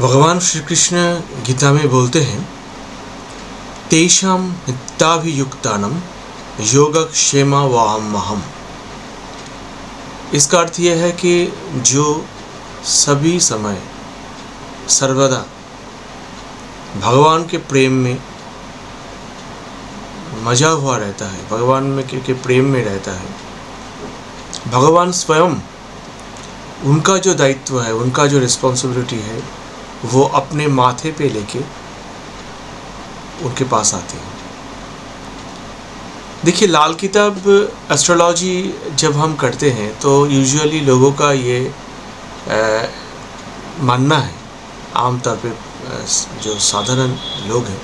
भगवान श्री कृष्ण गीता में बोलते हैं, तेषां हिताभियुक्तानां योगक्षेमा वाहमहम्। इसका अर्थ यह है कि जो सभी समय सर्वदा भगवान के प्रेम में मजा हुआ रहता है, भगवान में के प्रेम में रहता है, भगवान स्वयं उनका जो दायित्व है, उनका जो रिस्पॉन्सिबिलिटी है, वो अपने माथे पे लेके उनके पास आते हैं। देखिए, लाल किताब एस्ट्रोलॉजी जब हम करते हैं तो यूजुअली लोगों का ये मानना है, आमतौर पे जो साधारण लोग हैं,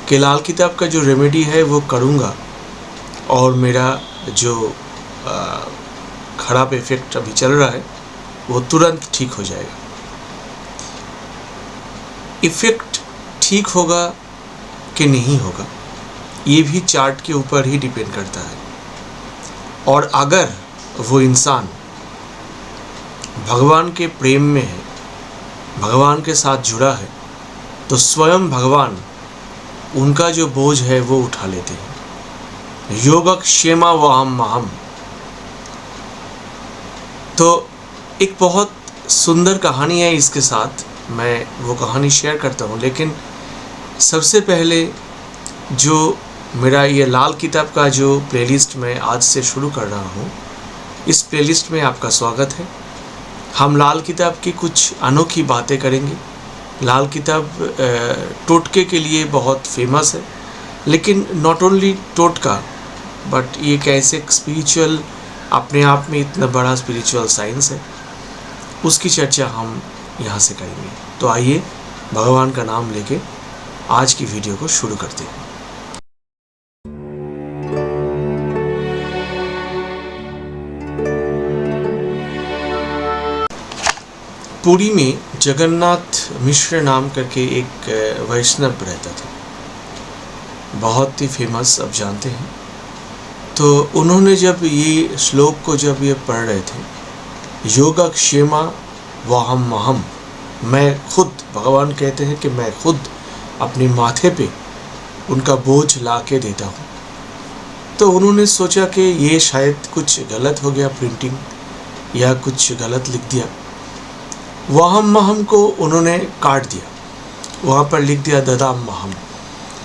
कि लाल किताब का जो रेमेडी है वो करूँगा और मेरा जो खराब इफ़ेक्ट अभी चल रहा है वो तुरंत ठीक हो जाएगा। इफ़ेक्ट ठीक होगा कि नहीं होगा ये भी चार्ट के ऊपर ही डिपेंड करता है। और अगर वो इंसान भगवान के प्रेम में है, भगवान के साथ जुड़ा है, तो स्वयं भगवान उनका जो बोझ है वो उठा लेते हैं। योगक्षेमा वाहमहम्। तो एक बहुत सुंदर कहानी है, इसके साथ मैं वो कहानी शेयर करता हूँ। लेकिन सबसे पहले जो मेरा ये लाल किताब का जो प्लेलिस्ट मैं आज से शुरू कर रहा हूँ, इस प्लेलिस्ट में आपका स्वागत है। हम लाल किताब की कुछ अनोखी बातें करेंगे। लाल किताब टोटके के लिए बहुत फेमस है, लेकिन नॉट ओनली टोटका, बट ये कैसे स्पिरिचुअल, अपने आप में इतना बड़ा स्पिरिचुअल साइंस है, उसकी चर्चा हम यहाँ से करेंगे। तो आइए भगवान का नाम लेके आज की वीडियो को शुरू करते हैं। पुरी में जगन्नाथ मिश्र नाम करके एक वैष्णव रहता था, बहुत ही फेमस, आप जानते हैं। तो उन्होंने जब ये श्लोक को जब ये पढ़ रहे थे, योगक्षेमा वाहमहम्, मैं खुद, भगवान कहते हैं कि मैं खुद अपने माथे पे उनका बोझ ला के देता हूँ। तो उन्होंने सोचा कि ये शायद कुछ गलत हो गया, प्रिंटिंग या कुछ गलत लिख दिया। वाहमहम् को उन्होंने काट दिया, वहाँ पर लिख दिया ददाम्यहम्,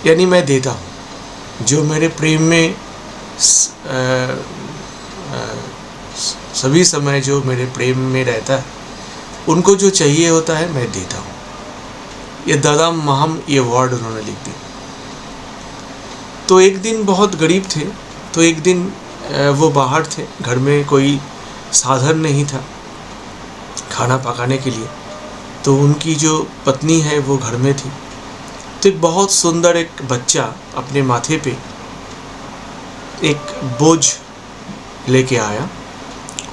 यानी मैं देता हूँ। जो मेरे प्रेम में सभी समय जो मेरे प्रेम में रहता है, उनको जो चाहिए होता है मैं देता हूँ। ये ददाम्यहम् ये वर्ड उन्होंने लिख दिया। तो एक दिन बहुत गरीब थे, तो एक दिन वो बाहर थे, घर में कोई साधन नहीं था खाना पकाने के लिए। तो उनकी जो पत्नी है वो घर में थी। तो एक बहुत सुंदर एक बच्चा अपने माथे पे एक बोझ लेके आया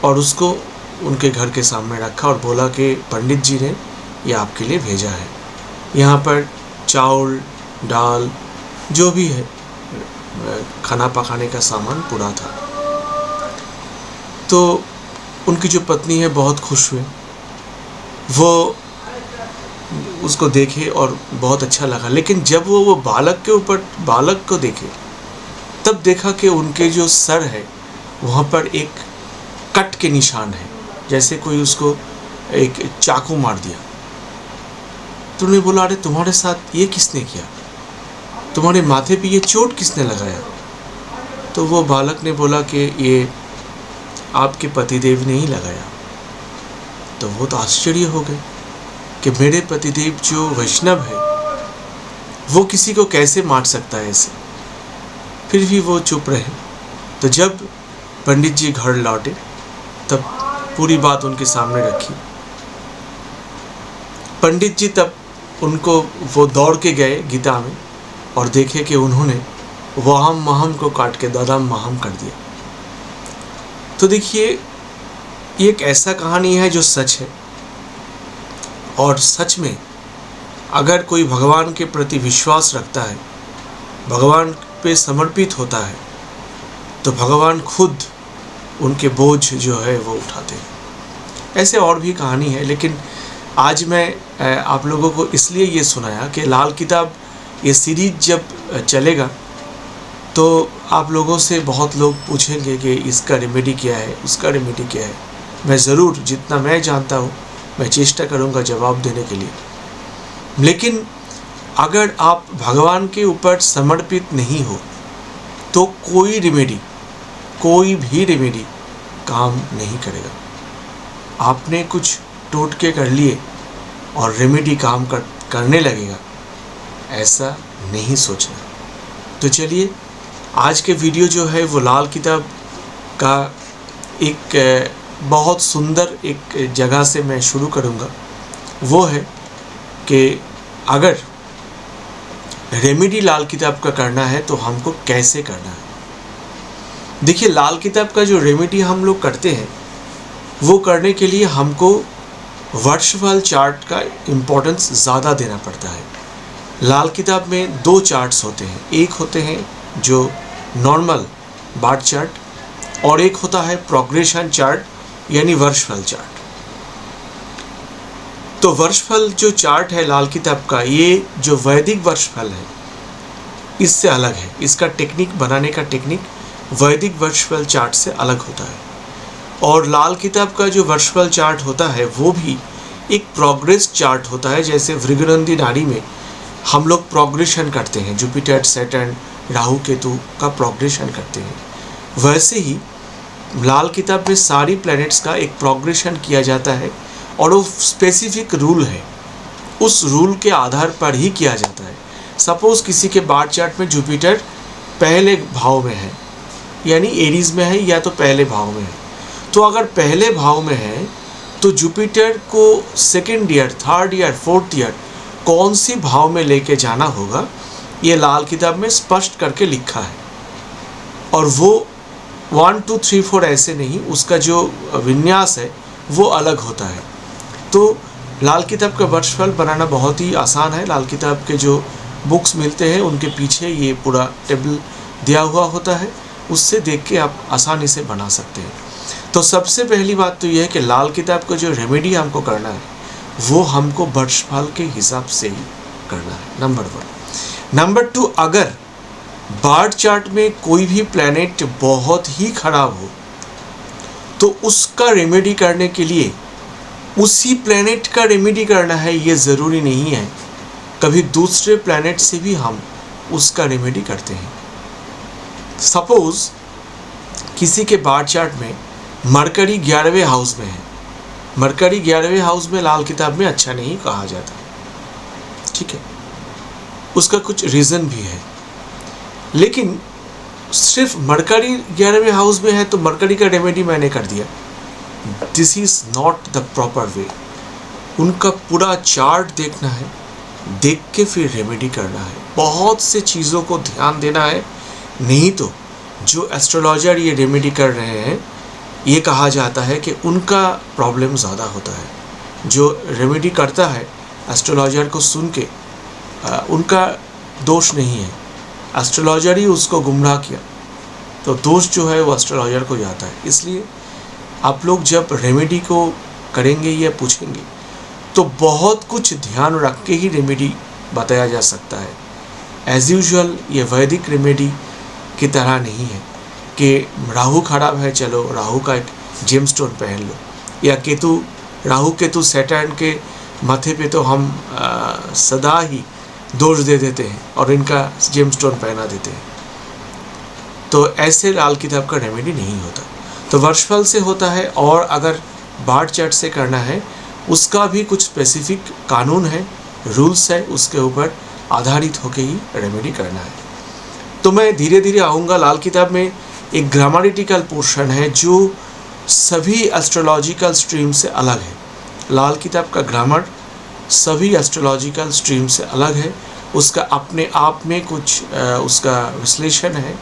और उसको उनके घर के सामने रखा और बोला कि पंडित जी ने ये आपके लिए भेजा है। यहाँ पर चावल, दाल, जो भी है खाना पकाने का सामान पूरा था। तो उनकी जो पत्नी है बहुत खुश हुए, वो उसको देखे और बहुत अच्छा लगा। लेकिन जब वो बालक को देखे, तब देखा कि उनके जो सर है वहाँ पर एक कट के निशान है, जैसे कोई उसको एक चाकू मार दिया। तो उन्होंने बोला, अरे तुम्हारे साथ ये किसने किया, तुम्हारे माथे पे ये चोट किसने लगाया? तो वो बालक ने बोला कि ये आपके पतिदेव ने ही लगाया। तो वो तो आश्चर्य हो गए कि मेरे पतिदेव जो वैष्णव है वो किसी को कैसे मार सकता है ऐसे। फिर भी वो चुप रहे। तो जब पंडित जी घर लौटे तब पूरी बात उनके सामने रखी। पंडित जी तब उनको वो दौड़ के गए गीता में और देखे कि उन्होंने वाहमहम् को काट के ददाम्यहम् कर दिया। तो देखिए, ये एक ऐसा कहानी है जो सच है। और सच में अगर कोई भगवान के प्रति विश्वास रखता है, भगवान पे समर्पित होता है, तो भगवान खुद उनके बोझ जो है वो उठाते हैं। ऐसे और भी कहानी है, लेकिन आज मैं आप लोगों को इसलिए ये सुनाया कि लाल किताब ये सीरीज जब चलेगा तो आप लोगों से बहुत लोग पूछेंगे कि इसका रेमेडी क्या है, उसका रेमेडी क्या है। मैं ज़रूर जितना मैं जानता हूँ मैं चेष्टा करूँगा जवाब देने के लिए। लेकिन अगर आप भगवान के ऊपर समर्पित नहीं हो तो कोई भी रेमेडी काम नहीं करेगा। आपने कुछ टोटके कर लिए और रेमेडी काम करने लगेगा, ऐसा नहीं सोचना। तो चलिए आज के वीडियो जो है वो लाल किताब का एक बहुत सुंदर एक जगह से मैं शुरू करूँगा। वो है कि अगर रेमेडी लाल किताब का करना है तो हमको कैसे करना है। देखिए, लाल किताब का जो रेमेडी हम लोग करते हैं वो करने के लिए हमको वर्षफल चार्ट का इम्पोर्टेंस ज़्यादा देना पड़ता है। लाल किताब में 2 चार्ट्स होते हैं, एक होते हैं जो नॉर्मल बार चार्ट और एक होता है प्रोग्रेशन चार्ट यानी वर्षफल चार्ट। तो वर्षफल जो चार्ट है लाल किताब का, ये जो वैदिक वर्षफल है इससे अलग है। इसका टेक्निक बनाने का टेक्निक वैदिक वर्षफल चार्ट से अलग होता है। और लाल किताब का जो वर्षफल चार्ट होता है वो भी एक प्रोग्रेस चार्ट होता है। जैसे भृगुनंदी नाड़ी में हम लोग प्रोग्रेशन करते हैं, जुपिटर, सैटर्न, राहु, केतु का प्रोग्रेशन करते हैं, वैसे ही लाल किताब में सारी प्लैनेट्स का एक प्रोग्रेशन किया जाता है और वो स्पेसिफिक रूल है, उस रूल के आधार पर ही किया जाता है। सपोज़ किसी के बार चार्ट में जुपिटर पहले भाव में है यानी एरीज में है या तो पहले भाव में है, तो अगर पहले भाव में है तो जुपिटर को second year, third year, fourth year कौन सी भाव में लेके जाना होगा ये लाल किताब में स्पष्ट करके लिखा है। और वो 1 2 3 4 ऐसे नहीं, उसका जो विन्यास है वो अलग होता है। तो लाल किताब का वर्षफल बनाना बहुत ही आसान है। लाल किताब के जो बुक्स मिलते हैं उनके पीछे ये पूरा टेबल दिया हुआ होता है, उससे देख के आप आसानी से बना सकते हैं। तो सबसे पहली बात तो यह है कि लाल किताब का जो रेमेडी हमको करना है वो हमको वर्षफल के हिसाब से ही करना है, नंबर 1। नंबर 2, अगर बार्ड चार्ट में कोई भी प्लैनेट बहुत ही खराब हो तो उसका रेमेडी करने के लिए उसी प्लैनेट का रेमेडी करना है ये ज़रूरी नहीं है। कभी दूसरे प्लैनेट से भी हम उसका रेमेडी करते हैं। सपोज़ किसी के बार्ड चार्ट में मरकरी 11वें हाउस में है, मरकरी 11वें हाउस में लाल किताब में अच्छा नहीं कहा जाता, ठीक है, उसका कुछ रीज़न भी है। लेकिन सिर्फ मरकरी 11वें हाउस में है तो मरकरी का रेमेडी मैंने कर दिया, this is not the proper way. उनका पूरा चार्ट देखना है, देख के फिर रेमेडी करना है, बहुत से चीज़ों को ध्यान देना है। नहीं तो जो एस्ट्रोलॉजर ये रेमेडी कर रहे हैं ये कहा जाता है कि उनका प्रॉब्लम ज़्यादा होता है। जो रेमेडी करता है एस्ट्रोलॉजर को सुन के उनका दोष नहीं है, एस्ट्रोलॉजर ही उसको गुमराह किया, तो दोष जो है वो एस्ट्रोलॉजर को जाता है। इसलिए आप लोग जब रेमेडी को करेंगे या पूछेंगे तो बहुत कुछ ध्यान रख के ही रेमेडी बताया जा सकता है। एज़ यूजुअल ये वैदिक रेमेडी की तरह नहीं है कि राहु खराब है चलो राहु का एक जेमस्टोन पहन लो, या केतु, राहु केतु सैटर्न के माथे पे तो हम सदा ही दोष दे देते हैं और इनका जेमस्टोन पहना देते हैं। तो ऐसे लाल किताब का रेमेडी नहीं होता। तो वर्षफल से होता है, और अगर बार्ड चार्ट से करना है उसका भी कुछ स्पेसिफिक कानून है, रूल्स है, उसके ऊपर आधारित होकर ही रेमेडी करना है। तो मैं धीरे धीरे आऊँगा। लाल किताब में एक ग्रामेटिकल पोर्शन है जो सभी एस्ट्रोलॉजिकल स्ट्रीम से अलग है। लाल किताब का ग्रामर सभी एस्ट्रोलॉजिकल स्ट्रीम से अलग है, उसका अपने आप में कुछ उसका विश्लेषण है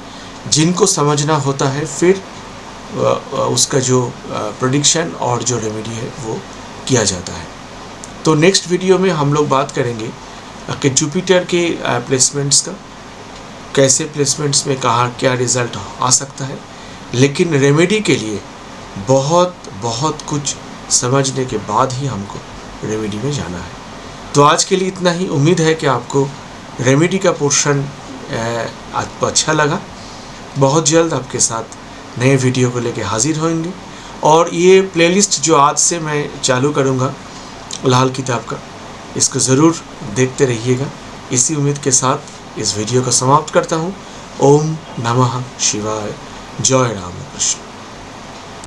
जिनको समझना होता है, फिर उसका जो प्रेडिक्शन और जो रेमेडी है वो किया जाता है। तो नेक्स्ट वीडियो में हम लोग बात करेंगे कि जुपिटर के प्लेसमेंट्स का, कैसे प्लेसमेंट्स में कहाँ क्या रिज़ल्ट आ सकता है। लेकिन रेमेडी के लिए बहुत कुछ समझने के बाद ही हमको रेमेडी में जाना है। तो आज के लिए इतना ही। उम्मीद है कि आपको रेमेडी का पोर्शन आपको अच्छा लगा। बहुत जल्द आपके साथ नए वीडियो को लेकर हाजिर होंगे। और ये प्लेलिस्ट जो आज से मैं चालू करूँगा लाल किताब का, इसको ज़रूर देखते रहिएगा। इसी उम्मीद के साथ इस वीडियो को समाप्त करता हूँ। ओम नमः शिवाय। जय राम कृष्ण।